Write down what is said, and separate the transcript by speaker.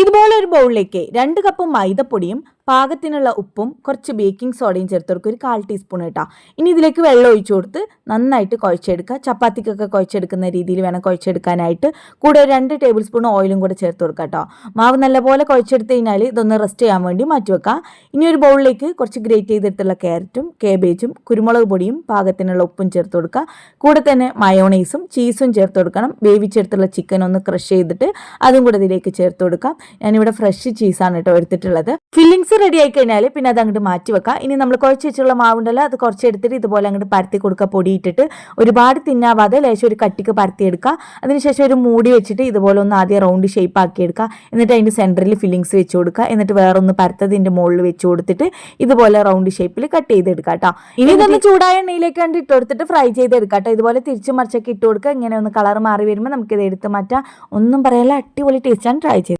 Speaker 1: ഇതുപോലെ ഒരു ബൗളിലേക്ക് 2 കപ്പ് മൈദപ്പൊടിയും പാകത്തിനുള്ള ഉപ്പും കുറച്ച് ബേക്കിംഗ് സോഡയും ചേർത്ത് കൊടുക്കുക, ഒരു 1/4 ടീസ്പൂൺ കേട്ടോ. ഇനി ഇതിലേക്ക് വെള്ളം ഒഴിച്ചു കൊടുത്ത് നന്നായിട്ട് കുഴച്ചെടുക്കുക. ചപ്പാത്തിക്കൊക്കെ കുഴച്ചെടുക്കുന്ന രീതിയിൽ വേണം കുഴച്ചെടുക്കാനായിട്ട്. കൂടെ ഒരു 2 ടേബിൾ സ്പൂൺ ഓയിലും കൂടെ ചേർത്ത് കൊടുക്കുക കേട്ടോ. മാവ് നല്ലപോലെ കുഴച്ചെടുത്ത് കഴിഞ്ഞാൽ ഇതൊന്ന് റെസ്റ്റ് ചെയ്യാൻ വേണ്ടി മാറ്റി വെക്കാം. ഇനി ഒരു ബൗളിലേക്ക് കുറച്ച് ഗ്രേറ്റ് ചെയ്തെടുത്തുള്ള ക്യാരറ്റും കേബേജും കുരുമുളക് പൊടിയും പാകത്തിനുള്ള ഉപ്പും ചേർത്ത് കൊടുക്കുക. കൂടെ തന്നെ മയോണൈസും ചീസും ചേർത്ത് കൊടുക്കണം. വേവിച്ചെടുത്തുള്ള ചിക്കൻ ഒന്ന് ക്രഷ് ചെയ്തിട്ട് അതും കൂടെ ഇതിലേക്ക് ചേർത്ത് കൊടുക്കാം. ഞാനിവിടെ ഫ്രഷ് ചീസാണ് കേട്ടോ എടുത്തിട്ടുള്ളത്. ഫില്ലിങ്സ് റെഡി ആയി കഴിഞ്ഞാൽ പിന്നെ അത് അങ്ങോട്ട് മാറ്റി വെക്കാം. ഇനി നമ്മൾ കുഴച്ച് വെച്ചുള്ള മാവുണ്ടല്ലോ, അത് കുറച്ച് എടുത്തിട്ട് ഇതുപോലെ അങ്ങോട്ട് പരത്തി കൊടുക്കുക. പൊടിയിട്ടിട്ട് ഒരുപാട് തിന്നാവാതെ ലേശം ഒരു കട്ടിക്ക് പരത്തിയെടുക്കുക. അതിനുശേഷം ഒരു മൂടി വെച്ചിട്ട് ഇതുപോലെ ഒന്ന് ആദ്യം റൗണ്ട് ഷേപ്പ് ആക്കി എടുക്കുക. എന്നിട്ട് അതിൻ്റെ സെൻറ്ററിൽ ഫില്ലിങ്സ് വെച്ച് കൊടുക്കുക. എന്നിട്ട് വേറൊന്ന് പരത്തതിൻ്റെ മുകളിൽ വെച്ച് കൊടുത്തിട്ട് ഇതുപോലെ റൗണ്ട് ഷേപ്പിൽ കട്ട് ചെയ്തെടുക്കുക കേട്ടോ. ഇനി ഇതൊന്ന് ചൂടായ എണ്ണയിലേക്ക് കണ്ട് ഇട്ട് കൊടുത്തിട്ട് ഫ്രൈ ചെയ്തെടുക്കുക കേട്ടോ. ഇതുപോലെ തിരിച്ച് മറിച്ചൊക്കെ ഇട്ട് കൊടുക്കുക. ഇങ്ങനെ ഒന്ന് കളർ മാറി വരുമ്പോൾ നമുക്കിത് എടുത്ത് മാറ്റാം. ഒന്നും പറയാനുള്ള അടിപൊളി ടേസ്റ്റാണ്. ട്രൈ ചെയ്ത്